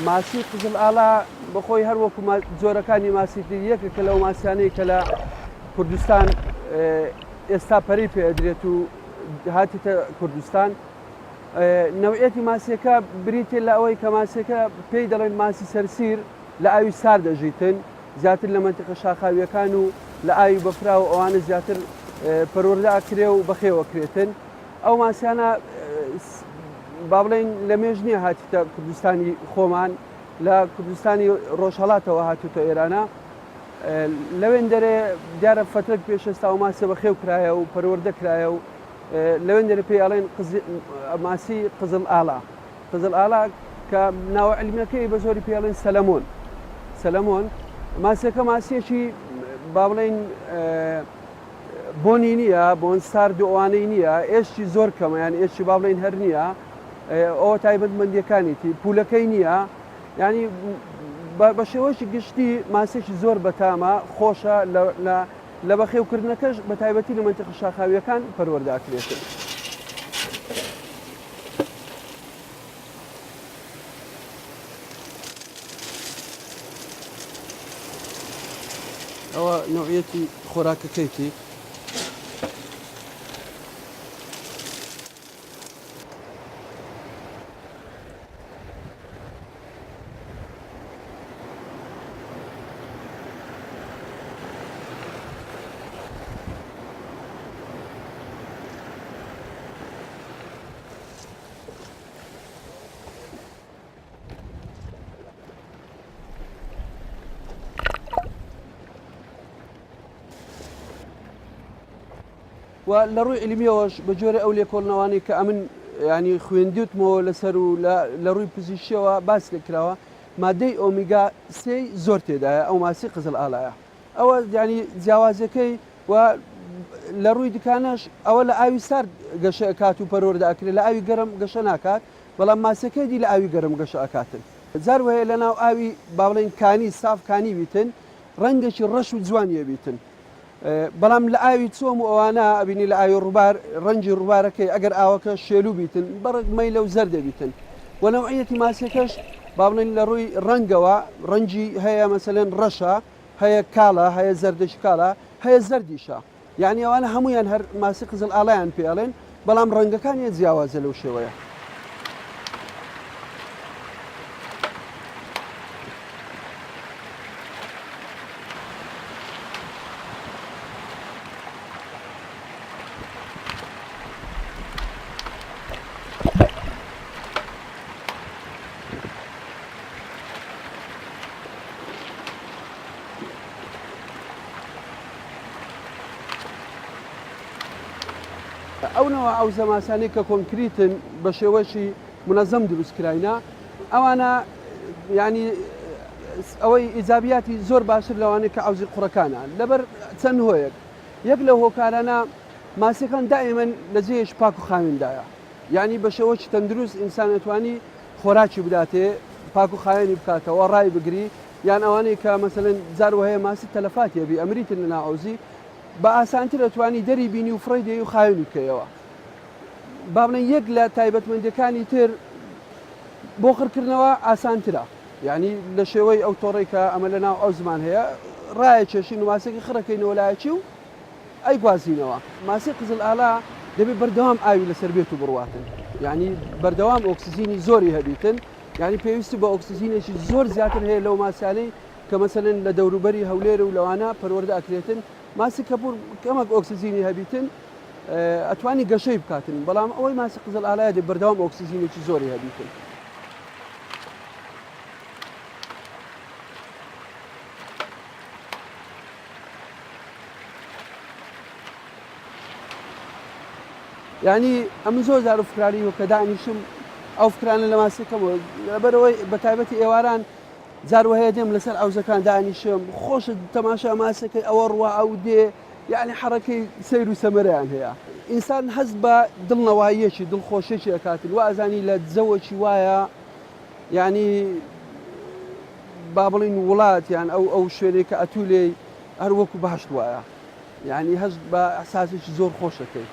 ماسی قزل ئاڵا بەخۆی هەروەکو جۆرەکانی ماسی یەکە کە لەو ماسیانەی کە لە کوردستان ئێستا پەری پێدرێت و هاتیتە کوردستان. نەوعەتی ماسیەکە بریتێ لە ئەوەی کە ماسیەکە پێی دەڵێن ماسی سەرسیر لە ئاوی سار دەژیتن زیاتر لە منتیقە شاخاویەکان و لە ئاوی بەفرا و ئەوانە زیاتر پەروەردە ئەکرێ و بەخێوەکرێتن. ئەو ماسیانە با بڵێن لە مێژ نییە هاتیتە کوردستانی خۆمان لە کوردستانی ڕۆژهەڵاتەوە هاتوتە ئێرانە. لەوێن دەرێ دیارە فترەك پێش ئێستا و ماسە بەخێو کرایە و پەروەردە کرایە و لەوێن دەرە پێی ئەڵێن ماسی قزل ئاڵا. قزل ئاڵا کە ناوە عیلمیەکەی بە زۆری پێ ئەڵێن سەلەمۆن. ماسیەکە ماسیەکی با بڵێن بۆنی نییە، بۆن سارد و ئەوانەی نییە، ئێشتی زۆر کەمە، یان ئێشتی با بڵێن هەر نییە، ئەوە تایبەتمەندیەکانیتی پولەکەی نییە، ینی بە شێوەیەکی گشتی ماسێکی زۆر بەتامە، خۆشە لە بەخێوکردنەکەش بە تایبەتی لە منتیقە شاخاویەکان پەروەردەکرێتن. ئەوە نوعیەتی خۆراکەکەیتی. و لە ڕووی علمیەوەش بە جۆرە ئەو لێکۆڵنەوانی کە ئەمن ینی خوێندیوتمەوە لەسەر و لە ڕووی پزیشکیەوە باس لێ کراوە، مادەی ئۆمیگا سێی زۆر تێدایە ئەو ماسی قزل ئاڵایە. ئەوە ینی جیاوازەکەی و لە ڕووی دیکانەش ئەوە لە ئاوی سارد گەشە ئەکات و پەروەردە ئەکرێت، لە ئاوی گەرم گەشە ناکات، بەڵام ماسەکەی دی لە ئاوی گەرم گەشە ئەکاتن. جار وەیە لە ناو ئاوی با بڵێن کانی سافکانی بیتن، ڕەنگێکی ڕەش و جوانیە بیتن. بەڵام لە ئاوی چۆم و ئەوانە ئەبینی لە ئاوی ڕووبار ڕەنجی ڕووبارەکەی ئەگەر ئاوەکە شێلو بیتن بەڕێک مەی لەو زەر دەبیتن. و نەوعیەتی ماسیەکەش با بڵێن لە ڕووی ڕەنگەوە ڕەنجی هەیە مەسەلەن ڕەشە، هەیە کاڵە، هەیە زەردەشی کاڵە، هەیە زەردیشە. یعنی ئەوانە هەمویان هەر ماسی قزل ئاڵایان پێڵێن، بەڵام ڕەنگەکانیە جیاوازە لەو شێوەیە. ئەوەوە ئەو زەماسانەی کە کۆنکریتن بە شێوەشی منەزەم دروستکراینە، ئەوانە ینی ئەوەی ئیجابیاتی زۆر باشتر لەوانەیە کە ئەوزی قوڕەکانە لەبەر چەند هۆیەک. یەک لە هۆکارانە ماسیەکان دائیمەن لە جێیش پاک و خاوێندایە، یعنی بە شێوەی تەندروست ئینسان ئەتوانی خۆراکی بداتێ، پاک و خاوێنی بکاتەوە، ڕای بگری، یان ئەوانەی کە مەسەلەن جار وهەیە ماسی تەلەفاتی هەبی ئەمریتن لە ناوزی بە ئاسانتر ئەتوانی دەری بینی و فڕی دێ و خاوێنی بکەیەوە. با بڵێن یەک لە تایبەتمەندیەکانی تر بۆ خڕکردنەوە ئاسانترە، یعنی لە شێوەی ئەو تۆڕی کە ئەمە لە ناو ئەو زمان هەیە ڕایە کێشین و ماسێکی خڕەکەینەوە لایەکی و ئەی گوازینەوە. ماسی قزل ئاڵا دەبێت بەردەوام ئاوی لەسەر بێت و بڕواتن، یعنی بەردەوام ئۆکسسیژینی زۆری هەبیتن، یعنی پێویستی بە ئۆکسسیژینێکی زۆر زیاتر هەیە لەو ماسیانەی کە مەسەلەن لە دەوروبەری هەولێر و لەوانە پەروەردە ئەکرێتن. ماسی کەپور کەمەک ئۆکسسیژینی هەبیتن ئەتوانی گەشەی بکاتن، بەڵام ئەوەی ماسی قزل ئاڵایە دێ بەردەوام ئۆکسسیژینێکی زۆری هەبیتن. یعنی ئەمن زۆر زار فکرانی و کە دانیشم ئەو فکرانە لە ماسیەکەمەوە لەبەرەوەی بە تایبەتی ئێواران جار وهەیە دێم لەسەر ئەوزەکان دانیشم، خۆشە تەماشا ماسەکەی ئەوە ڕوا ئەو دێ، یعنی حرەکەی سەیر و سەمەرەیان هەیە. ئینسان هەست بە دڵنەواییەکی دڵخۆشێکی ئەکاتن، و ئەزانی لە جەوەکی وایە، یعنی با بڵین وڵات یان ئەو شوێنێک کە ئەتوولێ هەر وەکو باشت وایە، یعنی هەست بە ئەحساسێکی زۆر خۆشەکەی.